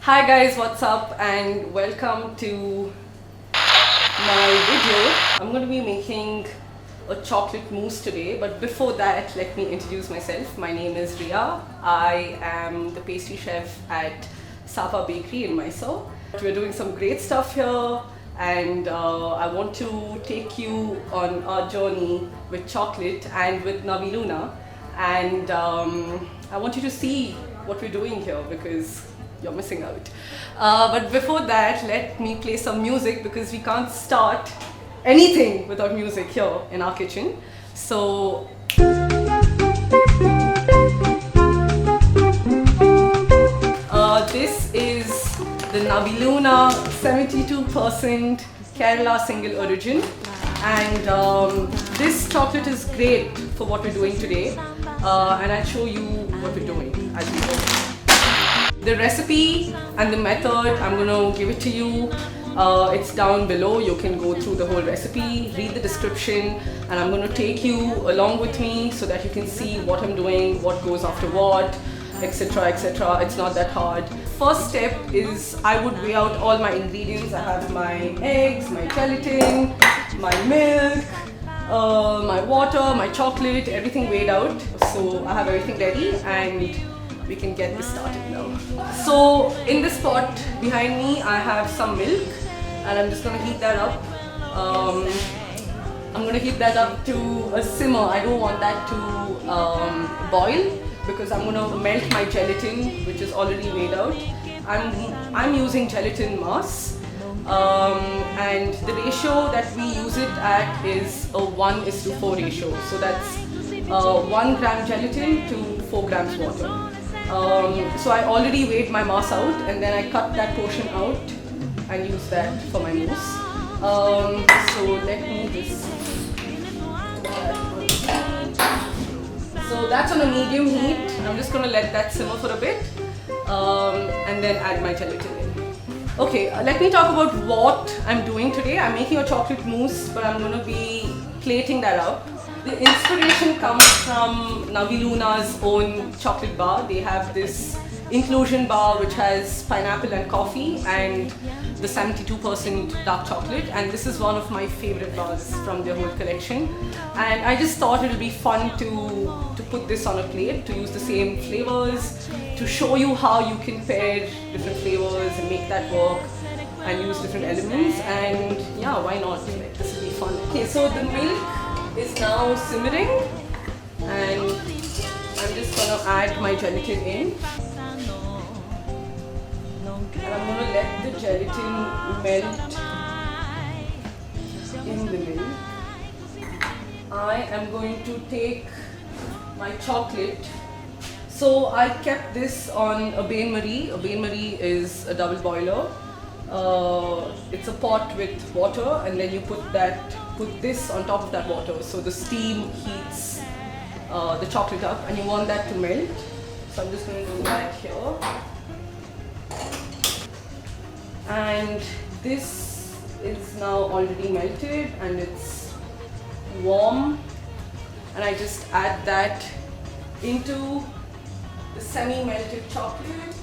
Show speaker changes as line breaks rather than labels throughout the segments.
Hi guys, what's up and welcome to my video. I'm going to be making a chocolate mousse today, but before that let me introduce myself. My name is Ria. I am the pastry chef at SAPA bakery in Mysore. We're doing some great stuff here and I want to take you on our journey with chocolate and with Naviluna, and I want you to see what we're doing here because you're missing out. But before that, let me play some music because we can't start anything without music here in our kitchen. So this is the Naviluna 72% Kerala single origin, and this chocolate is great for what we're doing today, and I'll show you what we're doing as we go. The recipe and the method, I'm going to give it to you. It's down below. You can go through the whole recipe, read the description, and I'm going to take you along with me so that you can see what I'm doing, what goes after what, etc, etc. It's not that hard. First step is I would weigh out all my ingredients. I have my eggs, my gelatin, my milk, my water, my chocolate, everything weighed out. So I have everything ready and we can get this started now. So in this pot behind me I have some milk and I'm just going to heat that up. I'm going to heat that up to a simmer. I don't want that to boil because I'm going to melt my gelatin, which is already weighed out. I'm using gelatin mass, and the ratio that we use it at is a 1:4 ratio. So that's 1 gram gelatin to 4 grams water. So I already weighed my mass out and then I cut that portion out and use that for my mousse. So let me just so that's on a medium heat. I'm just going to let that simmer for a bit and then add my gelatin in. Okay, let me talk about what I'm doing today. I'm making a chocolate mousse, but I'm going to be plating that up. The inspiration comes from Naviluna's own chocolate bar. They have this inclusion bar which has pineapple and coffee and the 72% dark chocolate, and this is one of my favorite bars from their whole collection, and I just thought it would be fun to put this on a plate, to use the same flavors, to show you how you can pair different flavors and make that work and use different elements, and yeah, why not? Like, this will be fun. Okay, so the milk is now simmering and I'm just going to add my gelatin in, and I'm going to let the gelatin melt in the milk. I am going to take my chocolate. So I kept this on a Bain Marie. A Bain Marie is a double boiler. It's a pot with water and then you put this on top of that water, so the steam heats the chocolate up and you want that to melt. So I'm just going to do that here. And this is now already melted and it's warm, and I just add that into the semi-melted chocolate.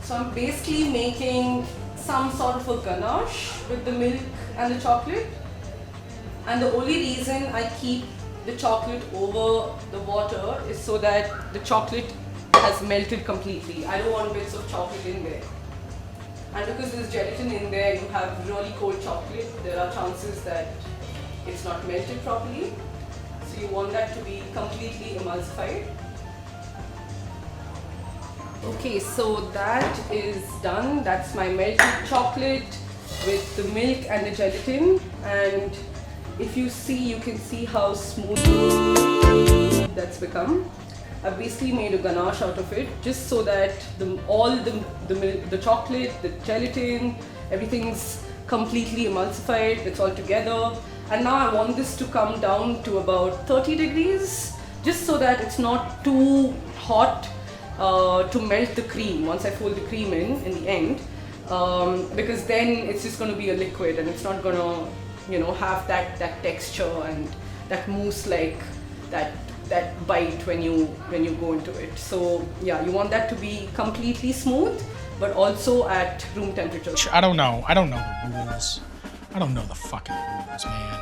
So I'm basically making some sort of a ganache with the milk and the chocolate, and the only reason I keep the chocolate over the water is so that the chocolate has melted completely. I don't want bits of chocolate in there, and because there's gelatin in there, you have really cold chocolate, there are chances that it's not melted properly, so you want that to be completely emulsified. Okay, so that is done. That's my melted chocolate with the milk and the gelatin, and if you see, you can see how smooth that's become. I've basically made a ganache out of it just so that all the milk, the chocolate, the gelatin, everything's completely emulsified, it's all together. And now I want this to come down to about 30 degrees just so that it's not too hot to melt the cream once I fold the cream in the end, because then it's just going to be a liquid and it's not going to, you know, have that texture and that mousse like that bite when you go into it. So yeah, you want that to be completely smooth but also at room temperature.
I don't know the rules. I don't know the fucking rules, man.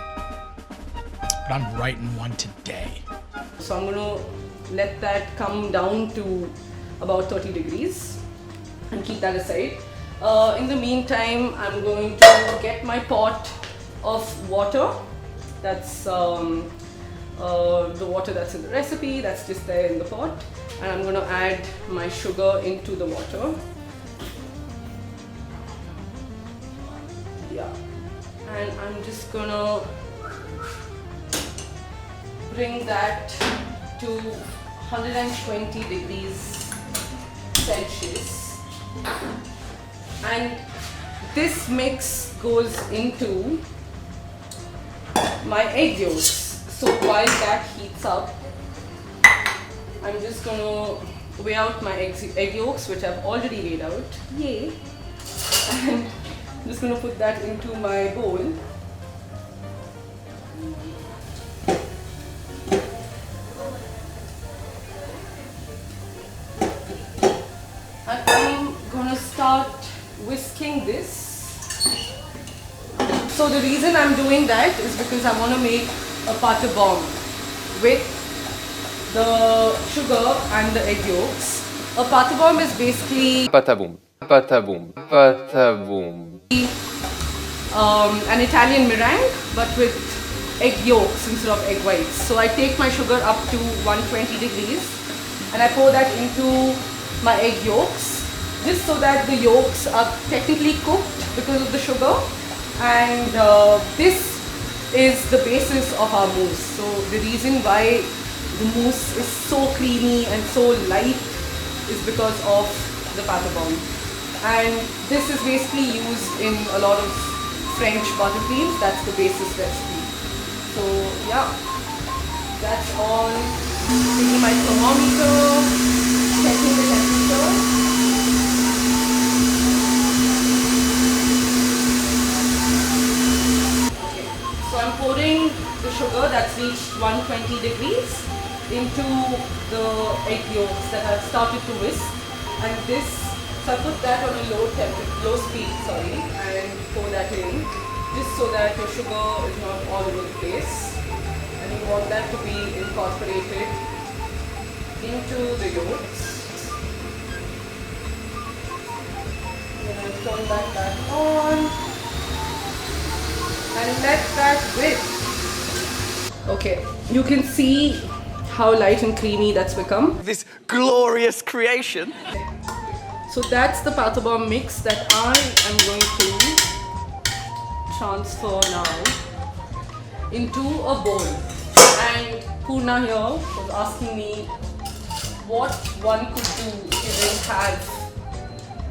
But I'm writing one today.
So I'm going to let that come down to about 30 degrees and keep that aside. In the meantime, I'm going to get my pot of water. That's the water that's in the recipe, that's just there in the pot. And I'm going to add my sugar into the water. Yeah. And I'm just going to bring that to 120 degrees Celsius. And this mix goes into my egg yolks. So while that heats up, I'm just going to weigh out my egg yolks, which I've already weighed out. Yay! And I'm just going to put that into my bowl. And I'm going to start whisking this. So the reason I'm doing that is because I want to make a pate bombe with the sugar and the egg yolks. A pate bombe is basically
Pataboom, pataboom, pataboom.
An Italian meringue, but with egg yolks instead of egg whites. So I take my sugar up to 120 degrees and I pour that into my egg yolks, just so that the yolks are technically cooked because of the sugar. And this is the basis of our mousse. So the reason why the mousse is so creamy and so light is because of the pate bombe. And this is basically used in a lot of French buttercreams. That's the basis recipe. So yeah, that's on. Taking my thermometer, checking the temperature. So I'm pouring the sugar that's reached 120 degrees into the egg yolks that I've started to whisk, and this, so I put that on a low speed, and pour that in, just so that your sugar is not all over the place, and you want that to be incorporated into the yolks. Then I turn that back on. And let that whisk. Okay, you can see how light and creamy that's become.
This glorious creation.
So that's the pate bombe mix that I am going to transfer now into a bowl. And Purna here was asking me what one could do if you didn't have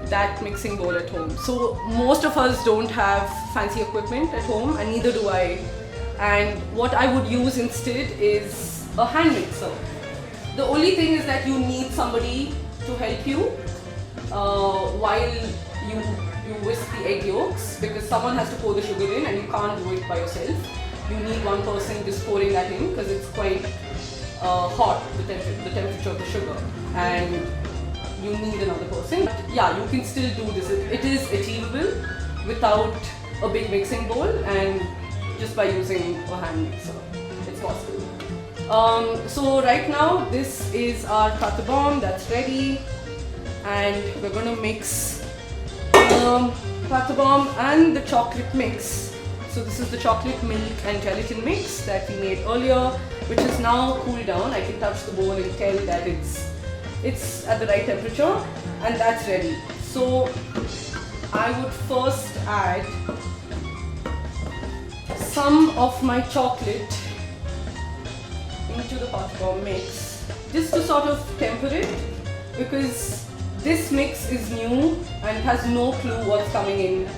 that mixing bowl at home. So most of us don't have fancy equipment at home, and neither do I. And what I would use instead is a hand mixer. The only thing is that you need somebody to help you while you whisk the egg yolks, because someone has to pour the sugar in and you can't do it by yourself. You need one person just pouring that in because it's quite hot, the temperature of the sugar, and you need another person. But yeah, you can still do this. It is achievable without a big mixing bowl and just by using a hand mixer. It's possible. So right now this is our pate bombe that's ready, and we're going to mix the pate bombe and the chocolate mix. So this is the chocolate milk and gelatin mix that we made earlier, which is now cooled down. I can touch the bowl and tell that it's at the right temperature, and that's ready. So I would first add some of my chocolate into the pate bombe mix, just to sort of temper it, because this mix is new and it has no clue what's coming in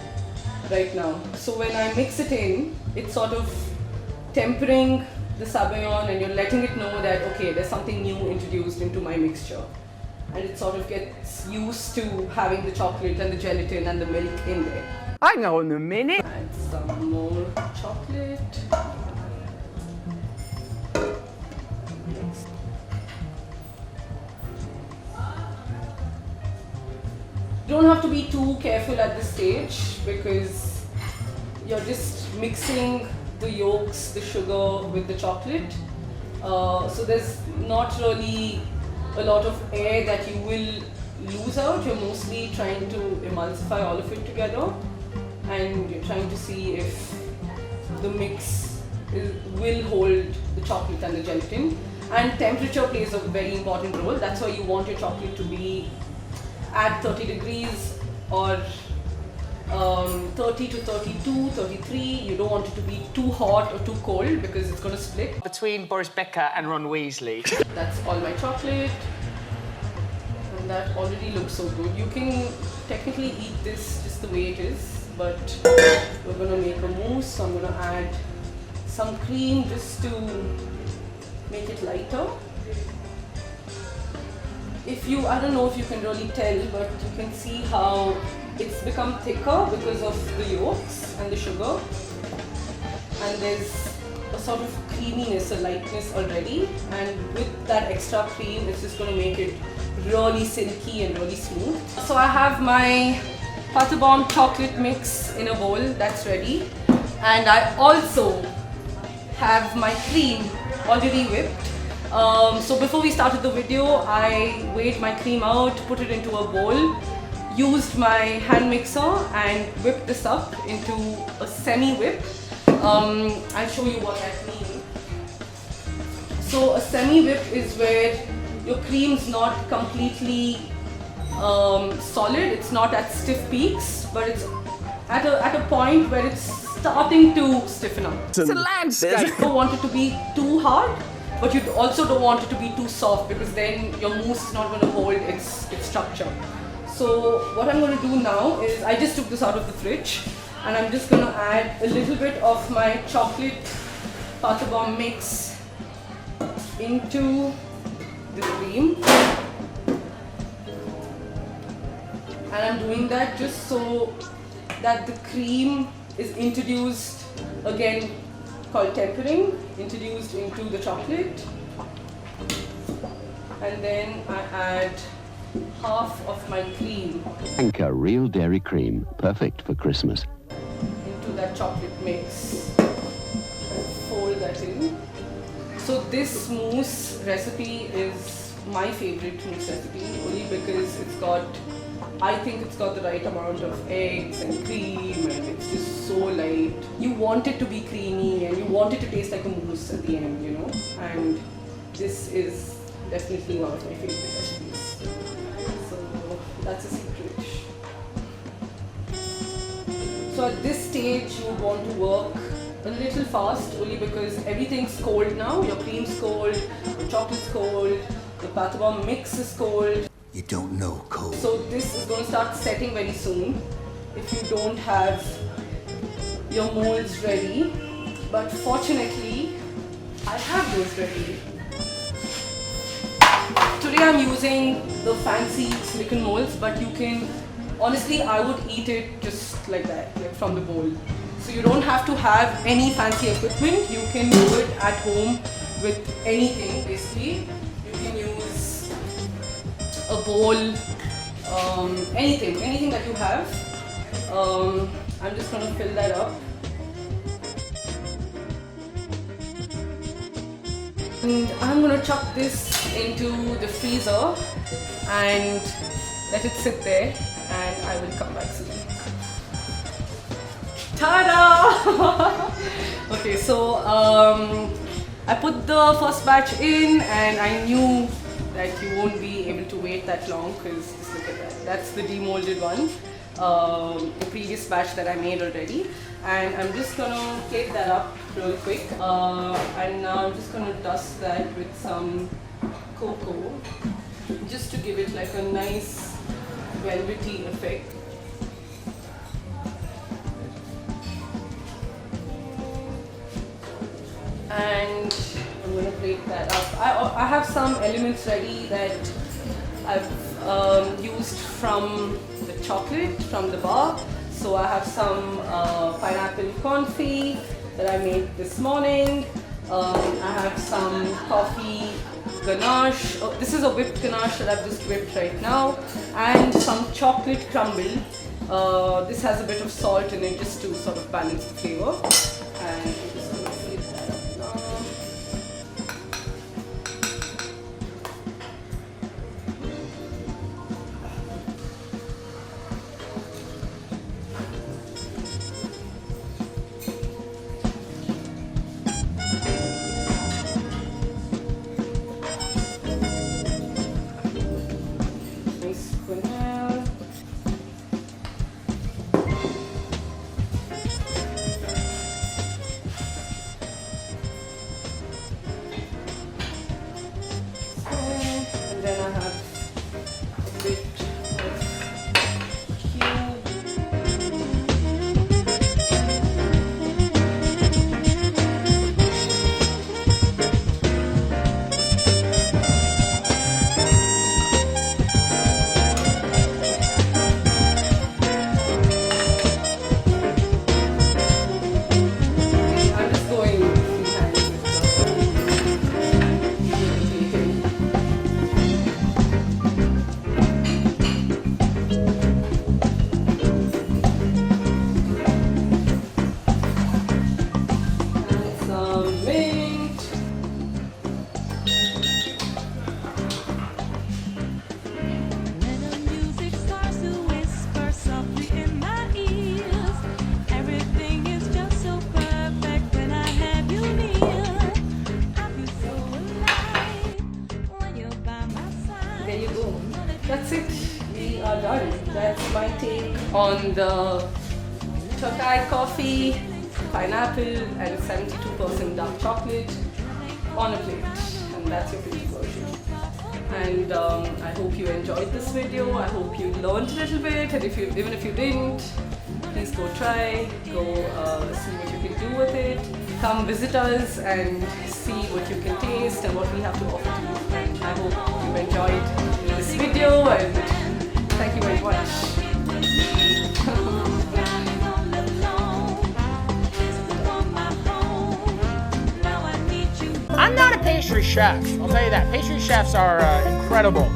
right now. So when I mix it in, it's sort of tempering the sabayon, and you're letting it know that okay, there's something new introduced into my mixture, and it sort of gets used to having the chocolate and the gelatin and the milk in there.
Hang on a minute.
Add some more chocolate. don't have to be too careful at this stage because you're just mixing the yolks, the sugar with the chocolate. So there's not really a lot of air that you will lose out. You're mostly trying to emulsify all of it together, and you're trying to see if the mix will hold the chocolate and the gelatin. And temperature plays a very important role. That's why you want your chocolate to be at 30 degrees or 30 to 32, 33. You don't want it to be too hot or too cold because it's going to split.
Between Boris Becker and Ron Weasley.
That's all my chocolate. And that already looks so good. You can technically eat this just the way it is, but we're going to make a mousse. So I'm going to add some cream just to make it lighter. I don't know if you can really tell, but you can see how it's become thicker because of the yolks and the sugar. And there's a sort of creaminess, a lightness already. And with that extra cream, it's just going to make it really silky and really smooth. So I have my pate bomb chocolate mix in a bowl that's ready. And I also have my cream already whipped. So before we started the video, I weighed my cream out, put it into a bowl, used my hand mixer and whipped this up into a semi-whip. I'll show you what that means. So a semi-whip is where your cream's not completely solid, it's not at stiff peaks, but it's at a point where it's starting to stiffen up.
It's a landscape.
You don't want it to be too hard, but you also don't want it to be too soft because then your mousse is not going to hold its structure. So what I'm going to do now is I just took this out of the fridge and I'm just going to add a little bit of my chocolate pate bomb mix into the cream. And I'm doing that just so that the cream is introduced, again called tempering, introduced into the chocolate. And then I add half of my cream
Anchor real dairy cream, perfect for Christmas.
into that chocolate mix and fold that in. So this mousse recipe is my favorite mousse recipe only because I think it's got the right amount of eggs and cream and it's just so light. You want it to be creamy and you want it to taste like a mousse at the end, you know. And this is definitely one of my favorite recipes. So that's a secret. So at this stage you would want to work a little fast only because everything's cold now. Your cream's cold, your chocolate's cold, the pate bomb mix is cold.
You don't know cold.
So this is going to start setting very soon if you don't have your molds ready. But fortunately, I have those ready. Today I'm using the fancy silicone molds, but you can, honestly, I would eat it just like that, like from the bowl. So you don't have to have any fancy equipment. You can do it at home with anything, basically. You can use a bowl, anything that you have. I'm just going to fill that up. And I'm going to chuck this into the freezer and let it sit there and I will come back soon. Ta-da! Okay, so I put the first batch in and I knew that you won't be able to wait that long because just look at that. That's the demolded one, the previous batch that I made already. And I'm just gonna plate that up real quick. And now I'm just gonna dust that with some cocoa just to give it like a nice velvety effect. And I'm going to plate that up. I have some elements ready that I've used from the chocolate, from the bar. So I have some pineapple confit that I made this morning. I have some coffee ganache. Oh, this is a whipped ganache that I've just whipped right now, and some chocolate crumble. This has a bit of salt in it just to sort of balance the flavor. And I'm just going to flip that up now. Nice quenelle. And then I have a bit of cube. I'm just going freehand with the and some mint.
When the music starts to whisper softly in my ears, everything is just so perfect when I have you near. I feel so alive when you're by my side.
There you go. That's it. We are done. That's my take on the choc coffee, pineapple, and 72% dark chocolate on a plate. And that's your pretty version. And I hope you enjoyed this video. I hope you learned a little bit. And even if you didn't, please go try. Go see what you can do with it. Come visit us and see what you can taste and what we have to offer to you. And I hope you enjoyed this video, and thank you very much.
I'm not a pastry chef. I'll tell you that. Pastry chefs are incredible.